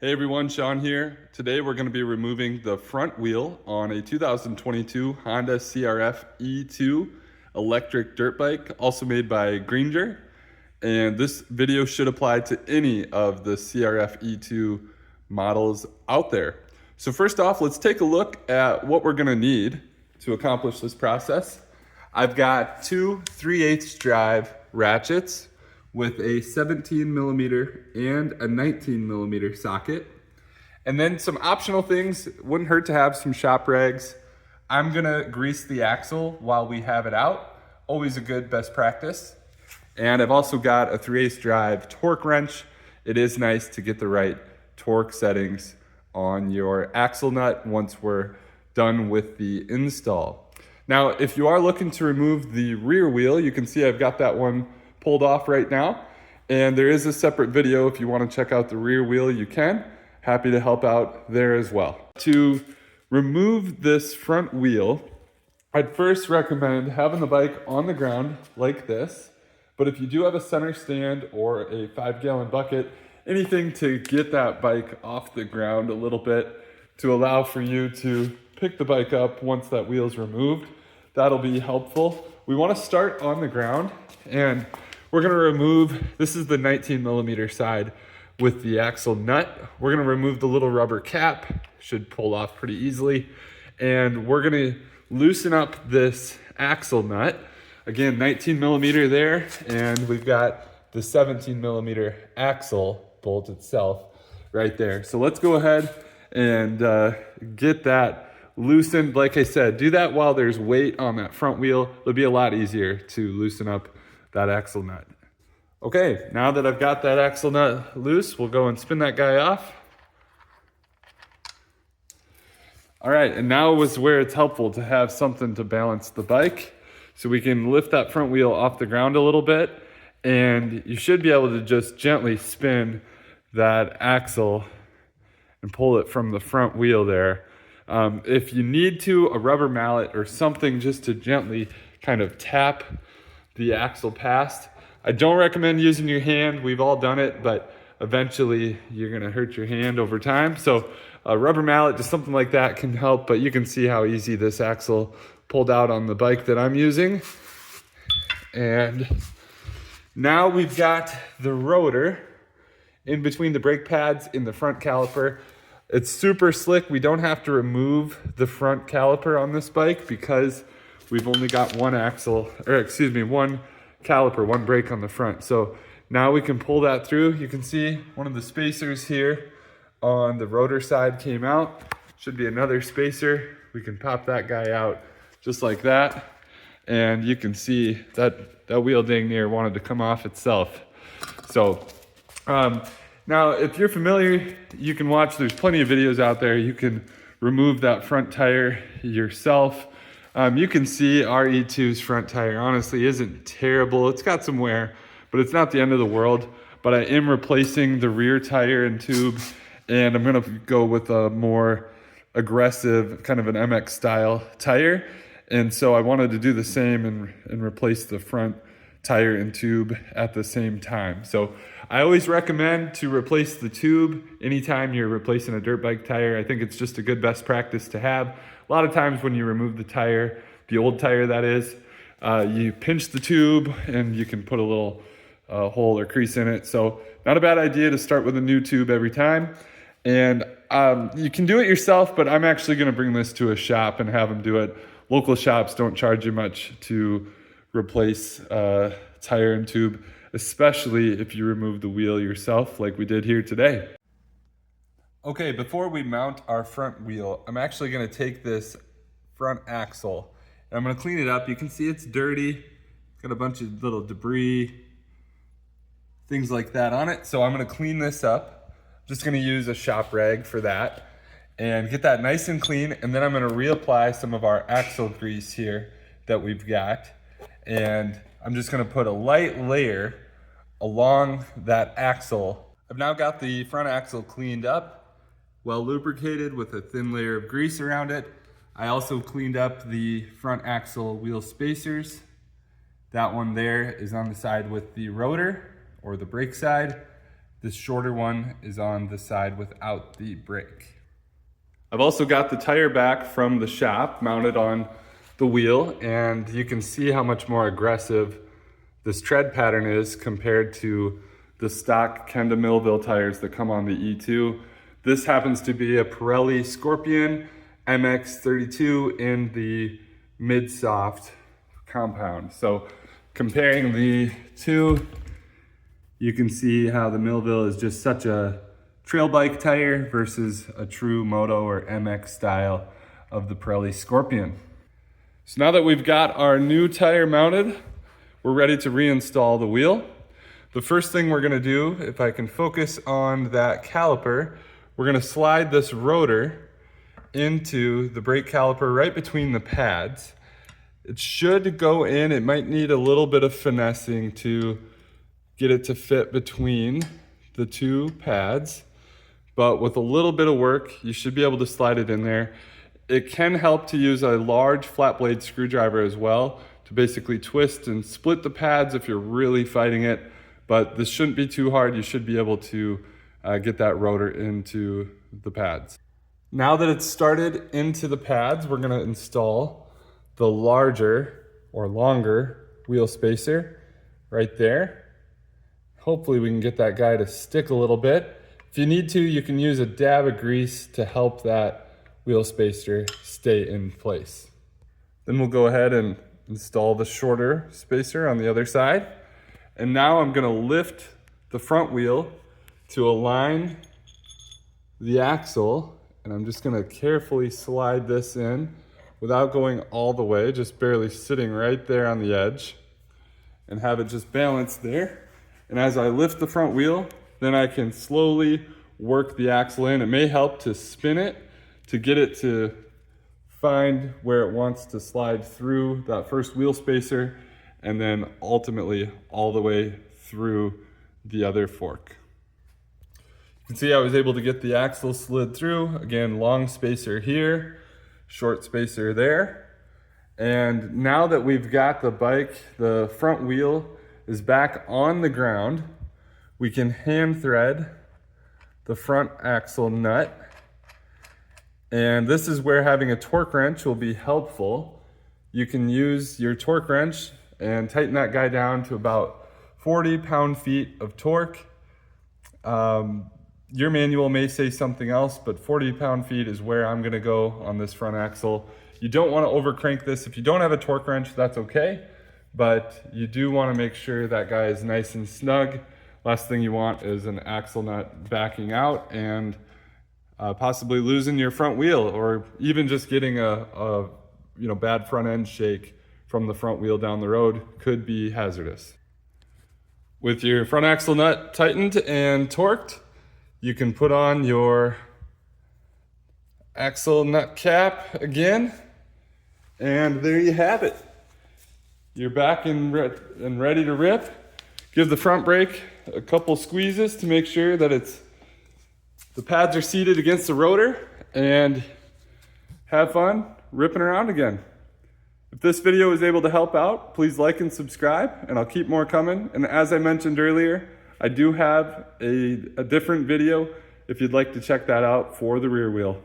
Hey everyone, Sean here. Today we're going to be removing the front wheel on a 2022 Honda CRF-E2 electric dirt bike, also made by Greenger. And this video should apply to any of the CRF-E2 models out there. So first off, let's take a look at what we're going to need to accomplish this process. I've got two 3/8 drive ratchets with a 17 millimeter and a 19 millimeter socket. And then some optional things, wouldn't hurt to have some shop rags. I'm gonna grease the axle while we have it out. Always a good best practice. And I've also got a 3/8 drive torque wrench. It is nice to get the right torque settings on your axle nut once we're done with the install. Now, if you are looking to remove the rear wheel, you can see I've got that one pulled off right now. And there is a separate video if you want to check out the rear wheel, you can. Happy to help out there as well. To remove this front wheel, I'd first recommend having the bike on the ground like this. But if you do have a center stand or a 5-gallon bucket, anything to get that bike off the ground a little bit to allow for you to pick the bike up once that wheel's removed, that'll be helpful. We want to start on the ground, and we're going to remove, this is the 19 millimeter side with the axle nut. We're going to remove the little rubber cap, should pull off pretty easily. And we're going to loosen up this axle nut. Again, 19 millimeter there, and we've got the 17 millimeter axle bolt itself right there. So let's go ahead and get that loosened. Like I said, do that while there's weight on that front wheel. It'll be a lot easier to loosen up that axle nut. Okay, now that I've got that axle nut loose, we'll go and spin that guy off. All right, and now is where it's helpful to have something to balance the bike. So we can lift that front wheel off the ground a little bit, and you should be able to just gently spin that axle and pull it from the front wheel there. If you need to, a rubber mallet or something just to gently kind of tap the axle past. I don't recommend using your hand. We've all done it, but eventually you're gonna hurt your hand over time. So a rubber mallet, just something like that can help, but you can see how easy this axle pulled out on the bike that I'm using. And now we've got the rotor in between the brake pads in the front caliper. It's super slick. We don't have to remove the front caliper on this bike because we've only got one caliper, one brake on the front. So now we can pull that through. You can see one of the spacers here on the rotor side came out. Should be another spacer. We can pop that guy out just like that. And you can see that wheel dang near wanted to come off itself. So now if you're familiar, you can watch, there's plenty of videos out there. You can remove that front tire yourself. You can see our E2's front tire honestly isn't terrible. It's got some wear, but it's not the end of the world. But I am replacing the rear tire and tube, and I'm gonna go with a more aggressive, kind of an MX style tire. And so I wanted to do the same and replace the front tire and tube at the same time. So I always recommend to replace the tube anytime you're replacing a dirt bike tire. I think it's just a good best practice to have. A lot of times when you remove the tire, the old tire that is, you pinch the tube and you can put a little hole or crease in it. So not a bad idea to start with a new tube every time. And you can do it yourself, but I'm actually gonna bring this to a shop and have them do it. Local shops don't charge you much to replace tire and tube, especially if you remove the wheel yourself like we did here today. Okay, before we mount our front wheel, I'm actually gonna take this front axle and I'm gonna clean it up. You can see it's dirty. It's got a bunch of little debris, things like that on it. So I'm gonna clean this up. I'm just gonna use a shop rag for that and get that nice and clean. And then I'm gonna reapply some of our axle grease here that we've got. And I'm just gonna put a light layer along that axle. I've now got the front axle cleaned up, well lubricated with a thin layer of grease around it. I also cleaned up the front axle wheel spacers. That one there is on the side with the rotor or the brake side. This shorter one is on the side without the brake. I've also got the tire back from the shop mounted on the wheel, and you can see how much more aggressive this tread pattern is compared to the stock Kenda Millville tires that come on the E2. This happens to be a Pirelli Scorpion MX32 in the mid-soft compound. So comparing the two, you can see how the Millville is just such a trail bike tire versus a true Moto or MX style of the Pirelli Scorpion. So now that we've got our new tire mounted, we're ready to reinstall the wheel. The first thing we're gonna do, if I can focus on that caliper, we're gonna slide this rotor into the brake caliper right between the pads. It should go in, it might need a little bit of finessing to get it to fit between the two pads, but with a little bit of work, you should be able to slide it in there. It can help to use a large flat blade screwdriver as well to basically twist and split the pads if you're really fighting it, but this shouldn't be too hard. You should be able to get that rotor into the pads. Now that it's started into the pads, we're gonna install the larger or longer wheel spacer right there. Hopefully we can get that guy to stick a little bit. If you need to, you can use a dab of grease to help that wheel spacer stay in place. Then we'll go ahead and install the shorter spacer on the other side. And now I'm gonna lift the front wheel to align the axle, and I'm just gonna carefully slide this in without going all the way, just barely sitting right there on the edge, and have it just balanced there. And as I lift the front wheel, then I can slowly work the axle in. It may help to spin it to get it to find where it wants to slide through that first wheel spacer, and then ultimately all the way through the other fork. You can see I was able to get the axle slid through. Again, long spacer here, short spacer there. And now that we've got the bike, the front wheel is back on the ground, we can hand thread the front axle nut. And this is where having a torque wrench will be helpful. You can use your torque wrench and tighten that guy down to about 40 pound-feet of torque. Your manual may say something else, but 40 pound-feet is where I'm gonna go on this front axle. You don't wanna overcrank this. If you don't have a torque wrench, that's okay, but you do wanna make sure that guy is nice and snug. Last thing you want is an axle nut backing out and possibly losing your front wheel, or even just getting a bad front end shake from the front wheel down the road could be hazardous. With your front axle nut tightened and torqued, you can put on your axle nut cap again, and there you have it. You're back and ready to rip. Give the front brake a couple squeezes to make sure that the pads are seated against the rotor, and have fun ripping around again. If this video was able to help out, please like and subscribe, and I'll keep more coming. And as I mentioned earlier, I do have a different video if you'd like to check that out for the rear wheel.